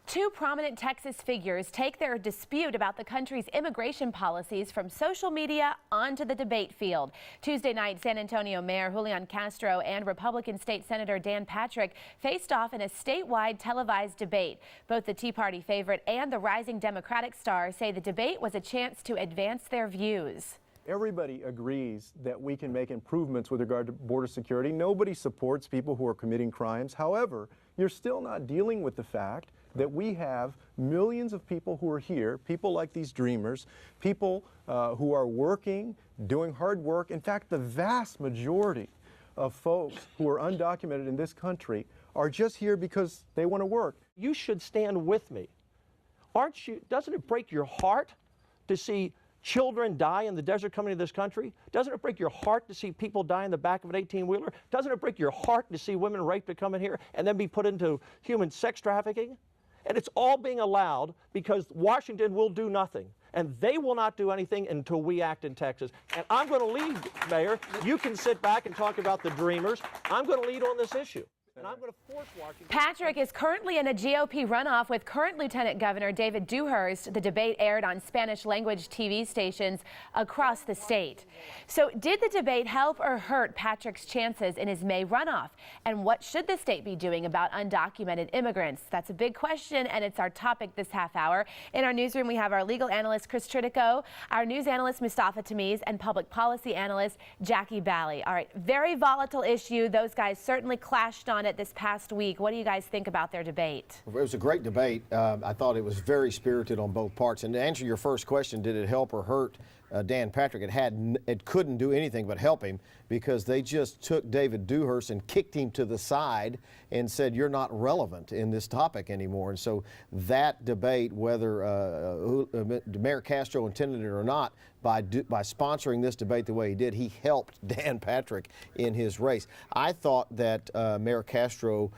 Two prominent Texas figures take their dispute about the country's immigration policies from social media onto the debate field. Tuesday night, San Antonio Mayor Julian Castro and Republican State Senator Dan Partick faced off in a statewide televised debate. Both the Tea Party favorite and the rising Democratic star say the debate was a chance to advance their views. Everybody agrees that we can make improvements with regard to border security. Nobody supports people who are committing crimes. However, you're still not dealing with the fact that we have millions of people who are here, people like these dreamers, people who are working, doing hard work. In fact, the vast majority of folks who are undocumented in this country are just here because they want to work. You should stand with me. Aren't you? Doesn't it break your heart to see children die in the desert coming to this country? Doesn't it break your heart to see people die in the back of an 18-wheeler? Doesn't it break your heart to see women raped to come in here and then be put into human sex trafficking? And it's all being allowed because Washington will do nothing. And they will not do anything until we act in Texas. And I'm going to lead, Mayor. You can sit back and talk about the dreamers. I'm going to lead on this issue. And I'm going to force Washington. Partick is currently in a GOP runoff with current Lieutenant Governor David Dewhurst. The debate aired on Spanish language TV stations across the state. So did the debate help or hurt Partick's chances in his May runoff? And what should the state be doing about undocumented immigrants? That's a big question, and it's our topic this half hour. In our newsroom, we have our legal analyst, Chris Tritico, our news analyst, Mustafa Tamiz, and public policy analyst, Jackie Bally. All right, very volatile issue. Those guys certainly clashed on it this past week. What do you guys think about their debate? It was a great debate. I thought it was very spirited on both parts. And to answer your first question, did it help or hurt Dan Partick? It couldn't do anything but help him, because they just took David Dewhurst and kicked him to the side and said, you're not relevant in this topic anymore. And so that debate, whether Mayor Castro intended it or not, by sponsoring this debate the way he did, he helped Dan Partick in his race. I thought that Mayor Castro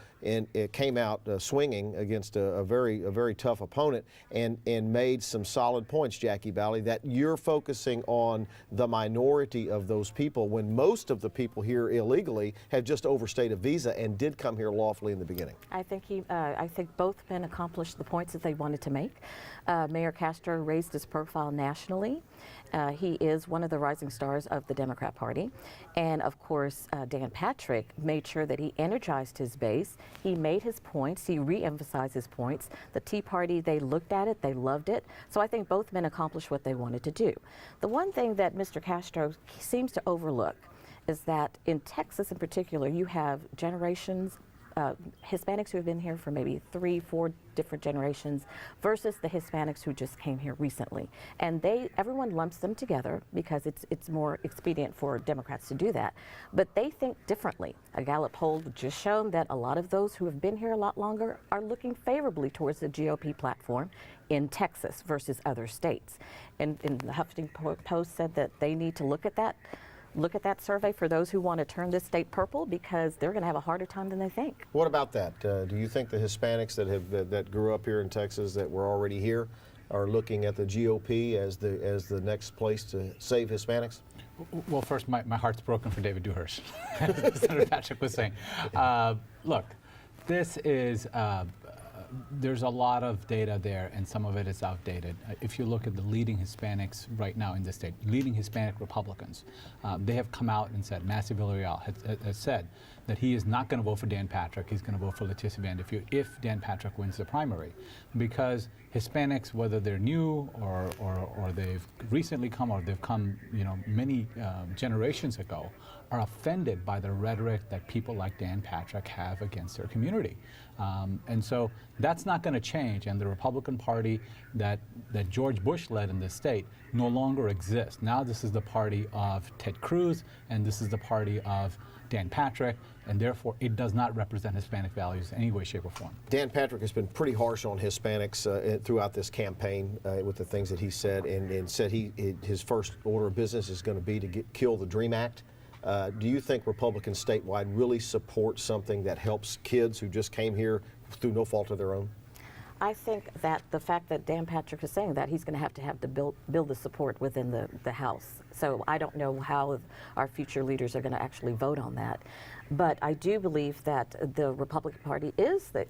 came out swinging against a very tough opponent and made some solid points, Jackie Bally, that you're focusing on the minority of those people when most of the people here illegally have just overstayed a visa and did come here lawfully in the beginning. I think both men accomplished the points that they wanted to make. Mayor Castro raised his profile nationally. He is one of the rising stars of the Democrat Party. And of course, Dan Partick made sure that he energized his base. He made his points. He re-emphasized his points. The Tea Party, they looked at it. They loved it. So I think both men accomplished what they wanted to do. The one thing that Mr. Castro seems to overlook is that in Texas in particular, you have generations, Hispanics who have been here for maybe 3-4 different generations versus the Hispanics who just came here recently. And everyone lumps them together because it's more expedient for Democrats to do that. But they think differently. A Gallup poll just shown that a lot of those who have been here a lot longer are looking favorably towards the GOP platform in Texas versus other states. And the Huffington Post said that they need to look at that survey for those who want to turn this state purple, because they're going to have a harder time than they think. What about that? Do you think the Hispanics that grew up here in Texas that were already here are looking at the GOP as the next place to save Hispanics? Well, first, my heart's broken for David Dewhurst, as Senator Partick was saying. Look, this is there's a lot of data there, and some of it is outdated. If you look at the leading Hispanics right now in the state, leading Hispanic Republicans, they have come out and said, Massey Villarreal has said that he is not going to vote for Dan Partick. He's going to vote for Leticia Vanderfew if Dan Partick wins the primary, because Hispanics, whether they're new or they've recently come or they've come, many generations ago, are offended by the rhetoric that people like Dan Partick have against their community. And so that's not going to change, and the Republican Party that George Bush led in this state no longer exists. Now this is the party of Ted Cruz, and this is the party of Dan Partick, and therefore it does not represent Hispanic values in any way, shape, or form. Dan Partick has been pretty harsh on Hispanics throughout this campaign with the things that he said, and said his first order of business is going to be to kill the DREAM Act. Do you think Republicans statewide really support something that helps kids who just came here through no fault of their own? I think that the fact that Dan Partick is saying that, he's going to have to build the support within the House. So I don't know how our future leaders are going to actually vote on that. But I do believe that the Republican Party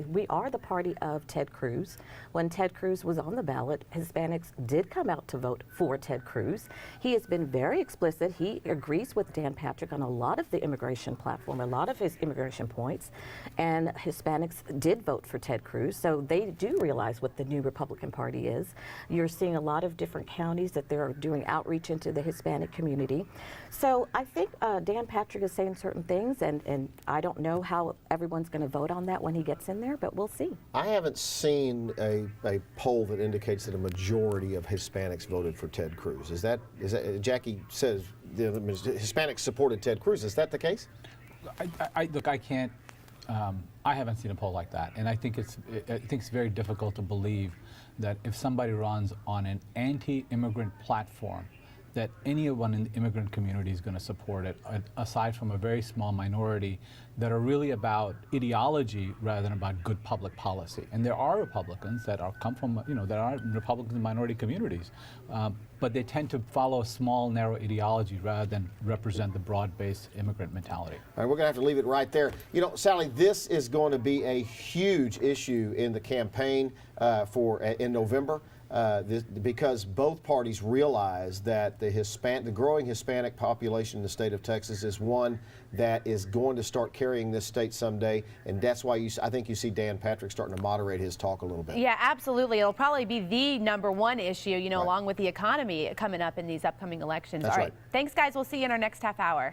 we are the party of Ted Cruz. When Ted Cruz was on the ballot, Hispanics did come out to vote for Ted Cruz. He has been very explicit. He agrees with Dan Partick on a lot of the immigration platform, a lot of his immigration points, and Hispanics did vote for Ted Cruz. So they do realize what the new Republican Party is. You're seeing a lot of different counties that they're doing outreach into the Hispanic community. So I think Dan Partick is saying certain things, and I don't know how everyone's going to vote on that when he gets in there, but we'll see. I haven't seen a poll that indicates that a majority of Hispanics voted for Ted Cruz. Is that Jackie says the Hispanics supported Ted Cruz? Is that the case? Look, I can't. I haven't seen a poll like that, and I think it's very difficult to believe that if somebody runs on an anti-immigrant platform, that anyone in the immigrant community is going to support it, aside from a very small minority that are really about ideology rather than about good public policy. And there are Republicans that come from, that are Republicans in minority communities, but they tend to follow a small, narrow ideology rather than represent the broad-based immigrant mentality. All right, we're going to have to leave it right there. Sally, this is going to be a huge issue in the campaign in November. Because both parties realize that the growing Hispanic population in the state of Texas is one that is going to start carrying this state someday, and that's why I think you see Dan Partick starting to moderate his talk a little bit. Yeah, absolutely. It'll probably be the #1 issue, Right. along with the economy coming up in these upcoming elections. That's All right. right. Thanks, guys. We'll see you in our next half hour.